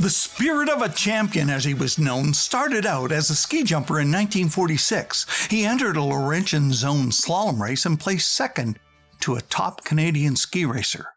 The spirit of a champion, as he was known, started out as a ski jumper in 1946. He entered a Laurentian zone slalom race and placed second to a top Canadian ski racer.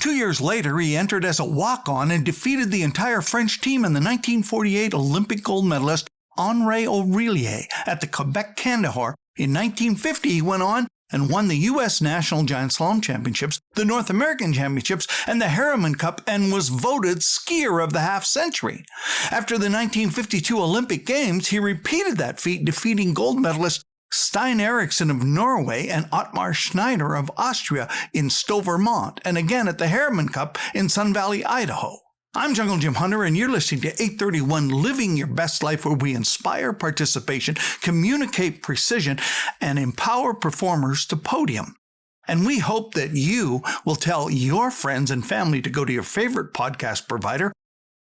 2 years later, he entered as a walk-on and defeated the entire French team and the 1948 Olympic gold medalist Henri Oreiller at the Quebec Kandahar. In 1950, he went on and won the U.S. National Giant Slalom Championships, the North American Championships, and the Harriman Cup, and was voted skier of the half-century. After the 1952 Olympic Games, he repeated that feat, defeating gold medalist Stein Eriksen of Norway and Ottmar Schneider of Austria in Stowe, Vermont, and again at the Harriman Cup in Sun Valley, Idaho. I'm Jungle Jim Hunter, and you're listening to 831 Living Your Best Life, where we inspire participation, communicate precision, and empower performers to podium. And we hope that you will tell your friends and family to go to your favorite podcast provider,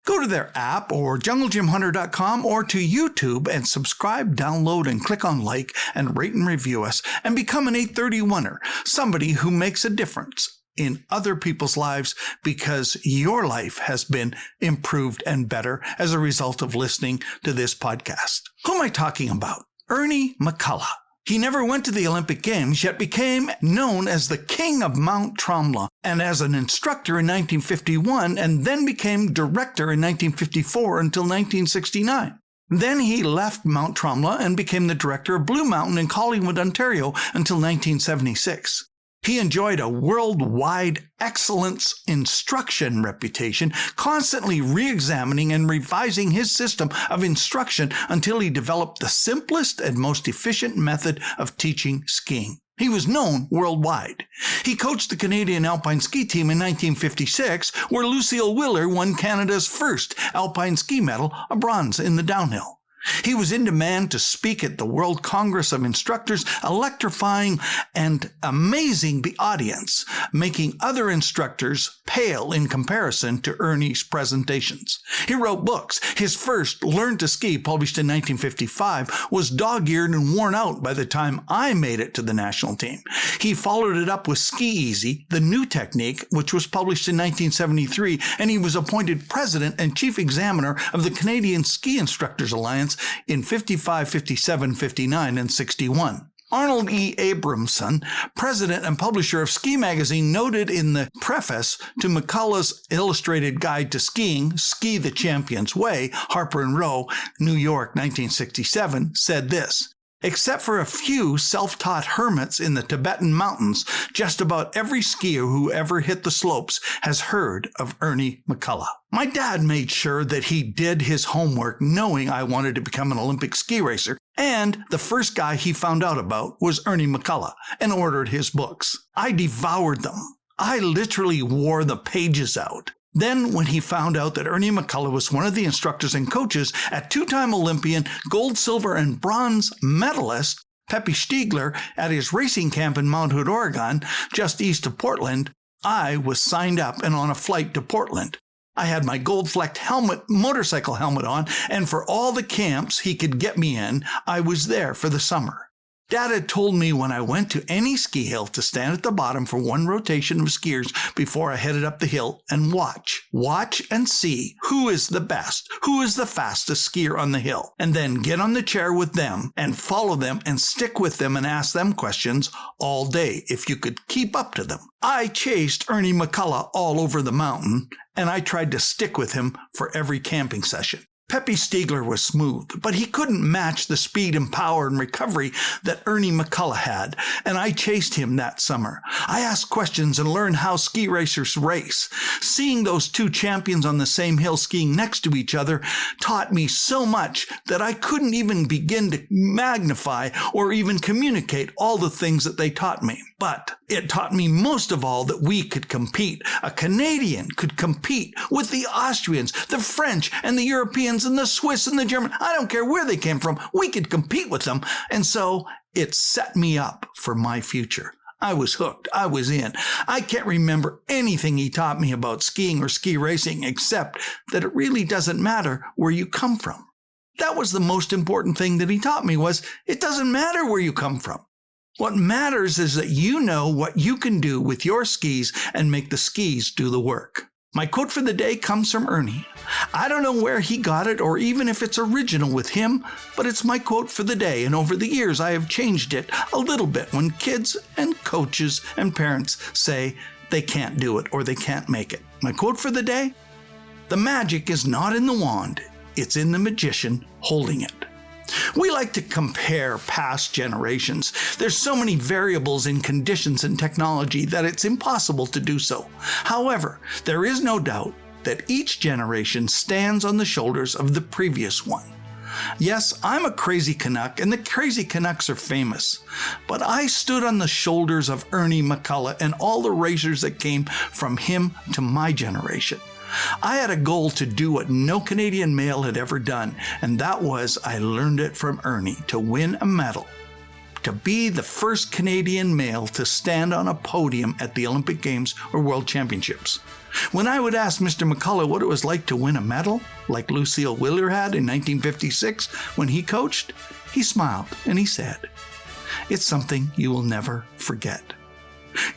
go to their app or junglejimhunter.com or to YouTube and subscribe, download, and click on like and rate and review us, and become an 831er, somebody who makes a difference in other people's lives because your life has been improved and better as a result of listening to this podcast. Who am I talking about? Ernie McCullough. He never went to the Olympic Games, yet became known as the King of Mount Tremblant and as an instructor in 1951, and then became director in 1954 until 1969. Then he left Mount Tremblant and became the director of Blue Mountain in Collingwood, Ontario until 1976. He enjoyed a worldwide excellence instruction reputation, constantly re-examining and revising his system of instruction until he developed the simplest and most efficient method of teaching skiing. He was known worldwide. He coached the Canadian Alpine Ski Team in 1956, where Lucille Willer won Canada's first Alpine ski medal, a bronze in the downhill. He was in demand to speak at the World Congress of Instructors, electrifying and amazing the audience, making other instructors pale in comparison to Ernie's presentations. He wrote books. His first, Learn to Ski, published in 1955, was dog-eared and worn out by the time I made it to the national team. He followed it up with Ski Easy, the new technique, which was published in 1973, and he was appointed president and chief examiner of the Canadian Ski Instructors Alliance in 55, 57, 59, and 61. Arnold E. Abramson, president and publisher of Ski Magazine, noted in the preface to McCullough's illustrated guide to skiing, Ski the Champion's Way, Harper and Row, New York, 1967, said this: "Except for a few self-taught hermits in the Tibetan mountains, just about every skier who ever hit the slopes has heard of Ernie McCullough." My dad made sure that he did his homework, knowing I wanted to become an Olympic ski racer, and the first guy he found out about was Ernie McCullough and ordered his books. I devoured them. I literally wore the pages out. Then, when he found out that Ernie McCullough was one of the instructors and coaches at two-time Olympian, gold, silver, and bronze medalist Pepe Stiegler at his racing camp in Mount Hood, Oregon, just east of Portland, I was signed up and on a flight to Portland. I had my gold-flecked motorcycle helmet on, and for all the camps he could get me in, I was there for the summer. Dad had told me when I went to any ski hill to stand at the bottom for one rotation of skiers before I headed up the hill and watch. Watch and see who is the best, who is the fastest skier on the hill, and then get on the chair with them and follow them and stick with them and ask them questions all day if you could keep up to them. I chased Ernie McCullough all over the mountain, and I tried to stick with him for every camping session. Pepe Stiegler was smooth, but he couldn't match the speed and power and recovery that Ernie McCullough had, and I chased him that summer. I asked questions and learned how ski racers race. Seeing those two champions on the same hill skiing next to each other taught me so much that I couldn't even begin to magnify or even communicate all the things that they taught me. But it taught me most of all that we could compete. A Canadian could compete with the Austrians, the French, and the Europeans, and the Swiss and the German. I don't care where they came from. We could compete with them. And so it set me up for my future. I was hooked. I was in. I can't remember anything he taught me about skiing or ski racing, except that it really doesn't matter where you come from. That was the most important thing that he taught me, was it doesn't matter where you come from. What matters is that you know what you can do with your skis and make the skis do the work. My quote for the day comes from Ernie. I don't know where he got it or even if it's original with him, but it's my quote for the day, and over the years I have changed it a little bit when kids and coaches and parents say they can't do it or they can't make it. My quote for the day? The magic is not in the wand, it's in the magician holding it. We like to compare past generations. There's so many variables in conditions and technology that it's impossible to do so. However, there is no doubt that each generation stands on the shoulders of the previous one. Yes, I'm a crazy Canuck, and the crazy Canucks are famous, but I stood on the shoulders of Ernie McCullough and all the racers that came from him to my generation. I had a goal to do what no Canadian male had ever done, and that was I learned it from Ernie, to win a medal, to be the first Canadian male to stand on a podium at the Olympic Games or World Championships. When I would ask Mr. McCullough what it was like to win a medal, like Lucille Wheeler had in 1956 when he coached, he smiled and he said, "It's something you will never forget.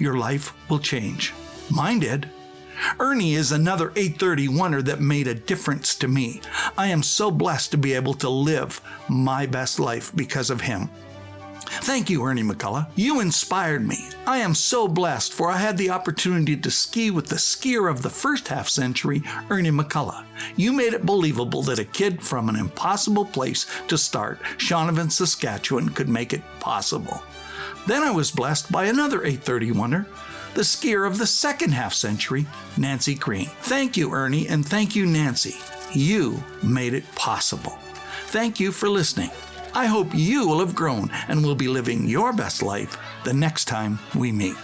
Your life will change. Mine did." Ernie is another 831er that made a difference to me. I am so blessed to be able to live my best life because of him. Thank you, Ernie McCullough. You inspired me. I am so blessed, for I had the opportunity to ski with the skier of the first half century, Ernie McCullough. You made it believable that a kid from an impossible place to start, Shaunavon, Saskatchewan, could make it possible. Then I was blessed by another 831er, the skier of the second half century, Nancy Greene. Thank you, Ernie, and thank you, Nancy. You made it possible. Thank you for listening. I hope you will have grown and will be living your best life the next time we meet.